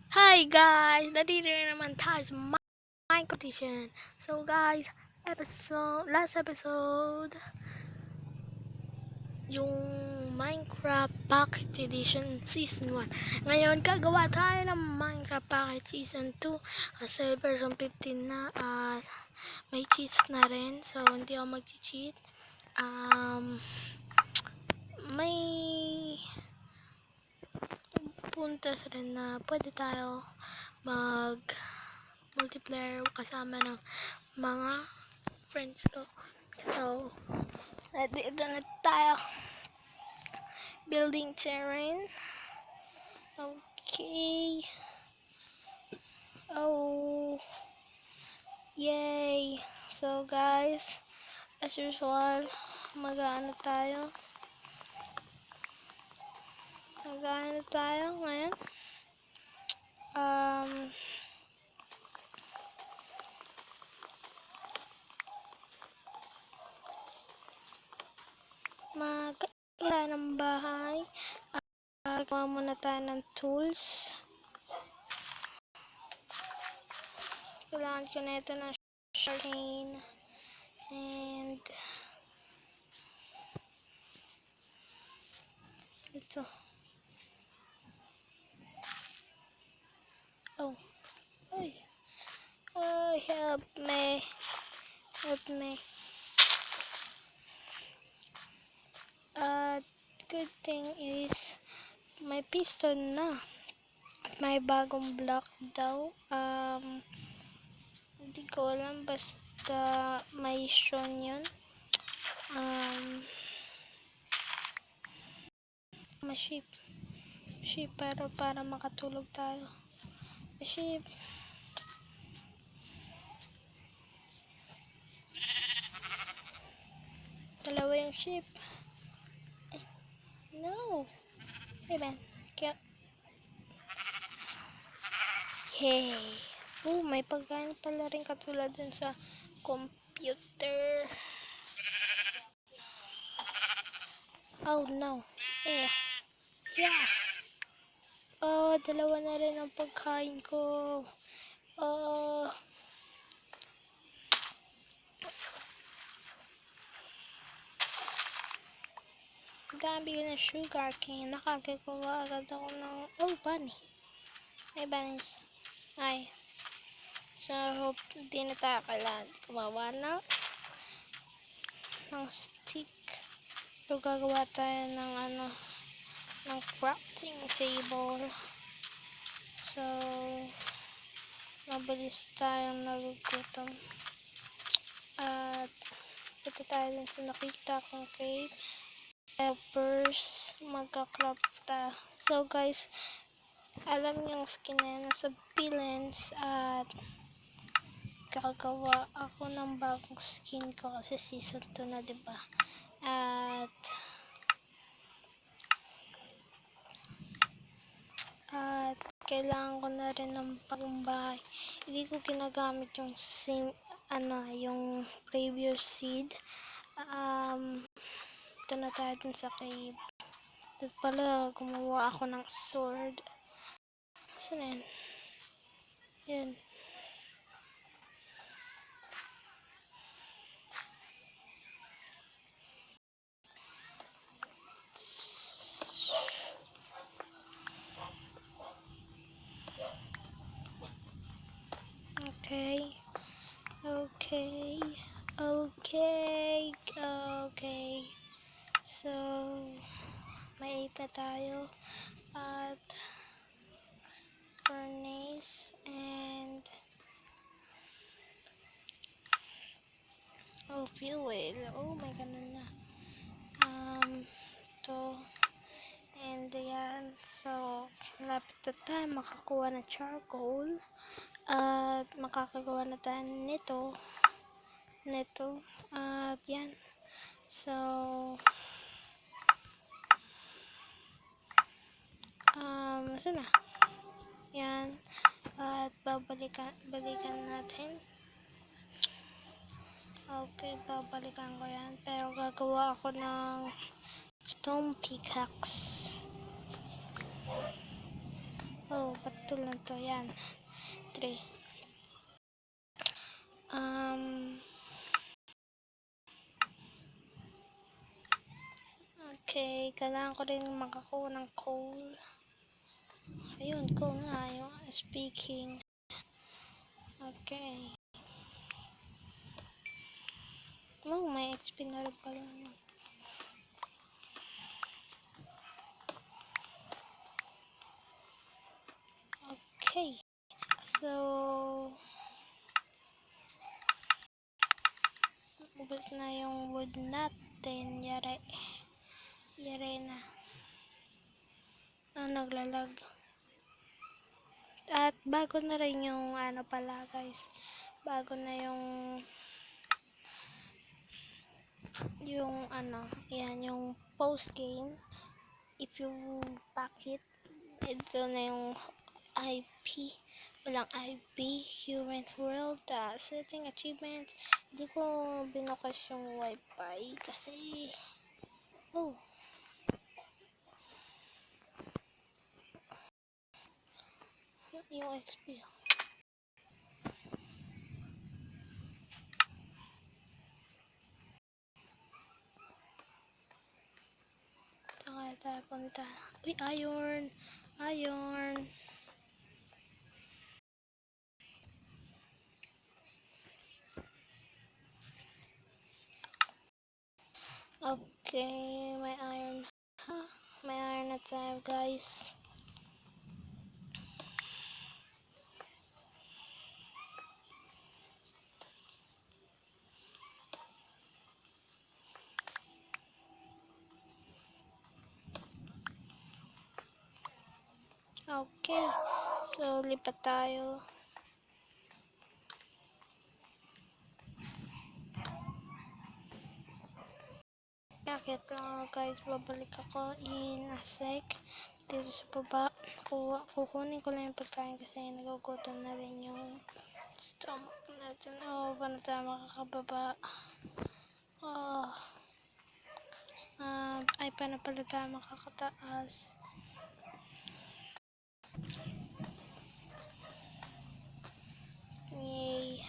Hi guys! Nandito na naman tayo sa Minecraft Edition. So guys, last episode, yung Minecraft Pocket Edition Season 1. Ngayon, gagawa tayo ng Minecraft Pocket Season 2 kasi version 15 na at may cheats na rin. So, hindi ako mag-cheat. May puntos rin na pwede tayo mag multiplayer kasama ng mga friends ko. So, nandito na tayo. Building terrain. Okay. Oh. Yay. So, guys, as usual, mag-ano tayo ngayon. Magkakita ng bahay. Gawa muna tayo ng tools. Kailangan ko na ito ng chain and ito. Oh. Oy. Oh, help me. Good thing is may piston na. May bagong block daw. Hindi ko alam, basta may shown yun. Sheep pero para makatulog tayo. Sheep. Dalawa yung sheep. No. Hey man. Yay. Oh, may pagkain pala rin katulad dun sa computer. Oh no. Yeah. Oh, dalawa na rin ang pagkain ko. Gabi ko ng sugar cane. Nakakagawa agad ako ng... Oh, bunny. May bunnies. Ay. So, hope hindi na tayo kailangan gumawa ng stick. So, gagawa tayo ng ng crafting table. So, mabilis tayong nagugutom. At, ito tayo din sa nakita kong cave. First, magka-craft tayo. So, guys, alam niyo yung skin na yan, nasa Bilens at gagawa ako ng bagong skin ko kasi season 2 na, diba? At kailangan ko na rin ng bagong bahay. Hindi ko ginagamit yung yung previous seed. Ito na tayo dun sa cave. Dito pala, gumawa ako ng sword. Saan na yan? Yan. Okay. So, may 8 na tayo. At furnace and fuel. Oh my ganun na. To and yan. So, lapit na tayo makakuha na charcoal. At makakagawa na tayo nito. At yan. So, saan na? Yan. At balikan natin. Okay, babalikan ko yan. Pero gagawa ako ng stone pickaxe. Oh, batul na to. Yan. 3. Okay. Kailangan ko rin makakuha ng coal. Ayun, coal nga. Yung speaking. Okay. Oh, may XP na rin pala. Okay. So, ubos na yung wood natin. Yari na. Naglalag. At bago na rin yung ano pala guys. Bago na yung ano, yan yung post game. If you pack it, ito na yung IP. Walang IP, Human World, setting achievements. Hindi ko binukas yung wifi kasi yung XP. Saan tayo punta? Uy, iron! Okay, may iron. May iron na tayo guys. Okay, so lipat tayo. Bakit lang guys, babalik ako in a sec. Dito sa baba, kukunin ko lang yung pagkain kasi nagugutom na rin yung stomach natin. Paano tayo makakababa? Ay, paano pala tayo makakataas? Yay.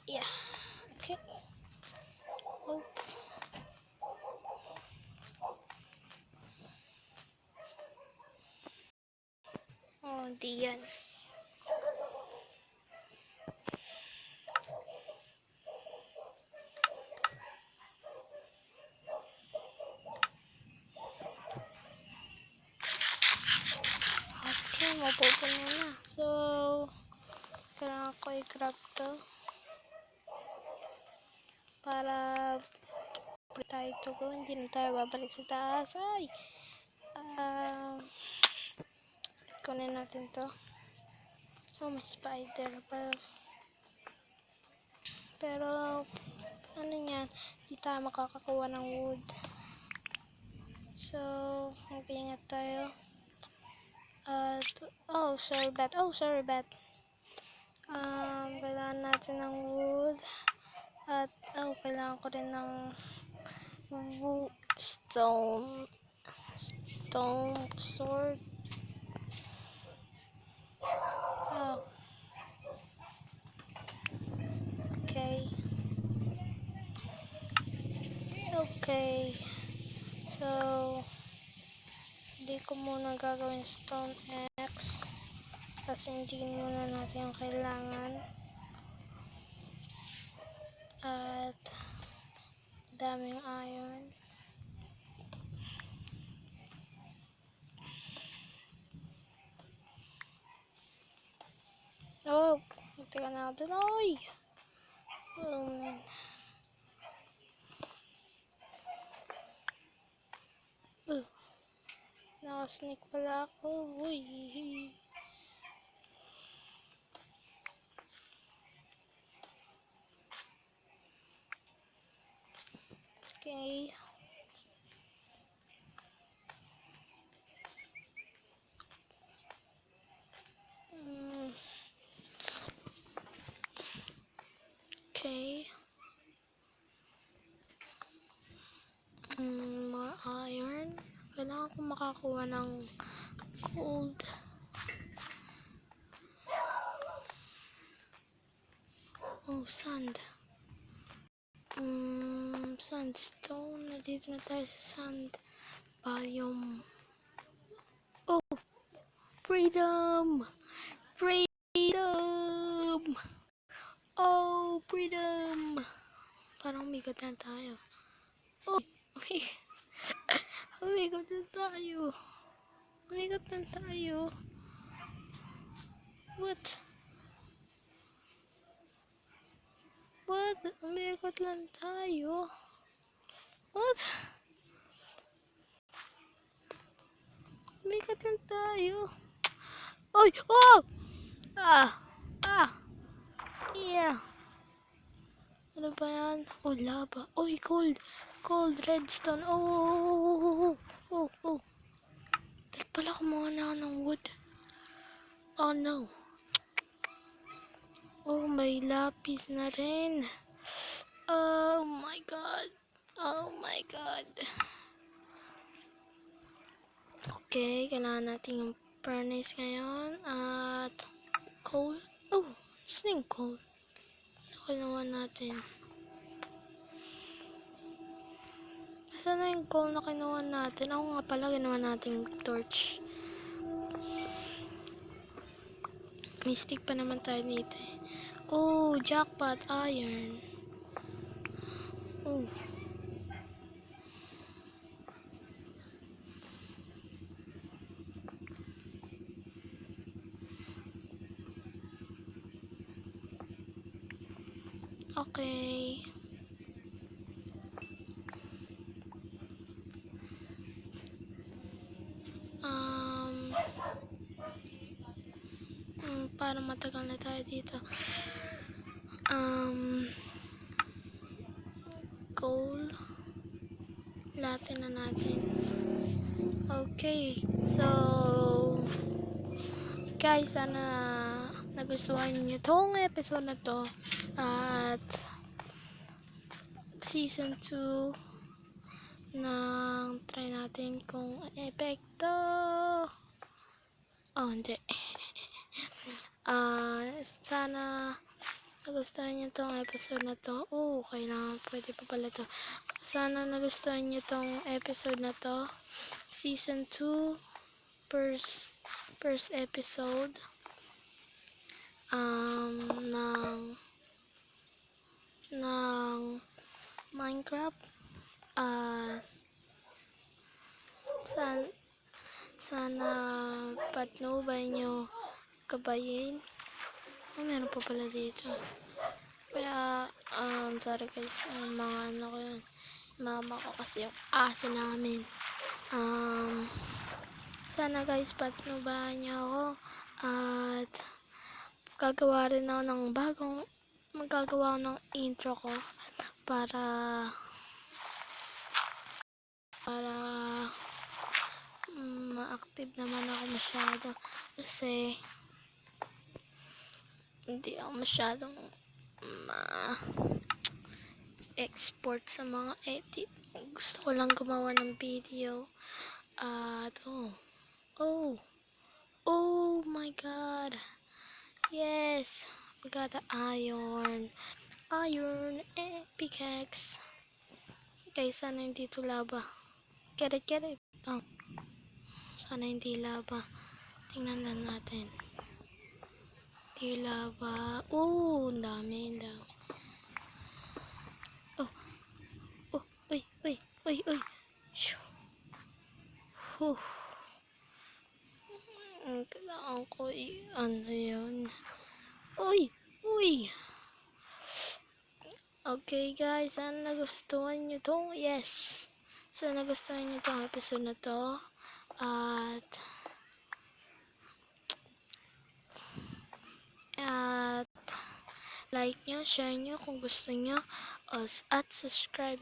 Yeah. Okay. Di yan. Okay, mapupuno na. So, kailangan ko i-grab to para tayo to go. Hindi na tayo babalik sa taas. Ay! Kunin natin to. May spider pa. Pero, ano yan? Hindi tayo makakakuha ng wood. So, mag-ingat tayo. Sorry bat. Kailangan natin ng wood. At, kailangan ko rin ng stone sword. Okay. So, hindi ko muna gagawin stone X kasi hindi muna natin yung kailangan. At daming iron. Teka na ako dun. Man. Nakasneak pala ako. Okay. Okay. More iron. Kailangan ko makakuha ng gold. Oh, sand. Sandstone. Nandito na tayo sa sand biome. Oh, freedom! Freedom! Oh, freedom! Parang umigot na tayo. Oh, umigot na tayo. Umigot na tayo. What? What? Umigot lang tayo. What? Umigot lang tayo. Oy! Oh! Ah! Yeah! Ano ba yan? Oh, lava. Oy, cold. Cold redstone. Oh. Tek pala, kumuha na ako ng wood. Oh, no. Oh, may lapis na rin. Oh, my God. Okay, kailangan natin yung furnace ngayon. At coal. Oh, saan yung coal? Kinuha natin. Saan na yung coal na kinuha natin? Ako nga pala, ginawa natin torch. May stick pa naman tayo dito eh. Oh, jackpot iron. Oh. Okay. Para matagal na tayo dito. Coal. Latin na natin. Okay. So, guys, sana nagustuhan niyo tong episode na to. At season 2 nang try natin kung epekto. Oh, hindi. Sana nagustuhan niyo tong episode na to. Oh, kailangan pwede pa pala to. Sana nagustuhan niyo tong episode na to. Season 2 first episode ng Minecraft. Sana patnubay nyo kabayin. Oh, meron pa pala dito. Kaya, sorry guys, mga ano ko yun. Mama ko kasi yung aso namin. Sana guys, patnubayan nyo ako. At, magagawa ako ng intro ko. Para ma-active naman ako masyado. Kasi, hindi ako masyadong ma-export sa mga edit. Gusto ko lang gumawa ng video. At oh my God, yes, we got the iron pickaxe. Okay, sana hindi ito lava. Get it. Oh, sana hindi lava. Tingnan na natin. Hindi lava. Oh, ang dami. Uy. Kailangan ko ano yun. Uy. Okay guys, sana nagustuhan nyo tong episode na to. At like nyo, share nyo kung gusto nyo. At subscribe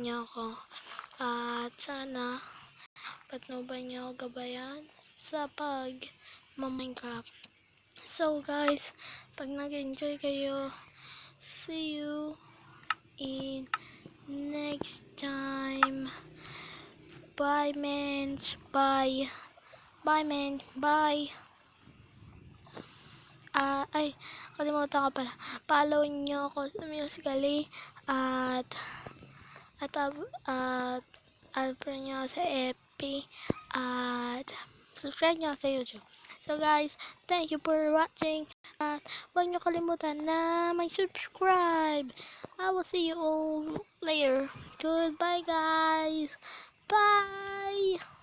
nyo ako. At sana patnuban nyo ako gabayan sa Minecraft. So guys, pag nag-enjoy kayo, see you in next time. Bye mens. Bye. Ay, kalimutan ko pala. Follow nyo ako sa Musical.ly at friend nyo sa FB at subscribe nyo sa YouTube. So guys, thank you for watching at huwag nyo kalimutan na mag-subscribe. I will see you all later. Goodbye guys. Bye!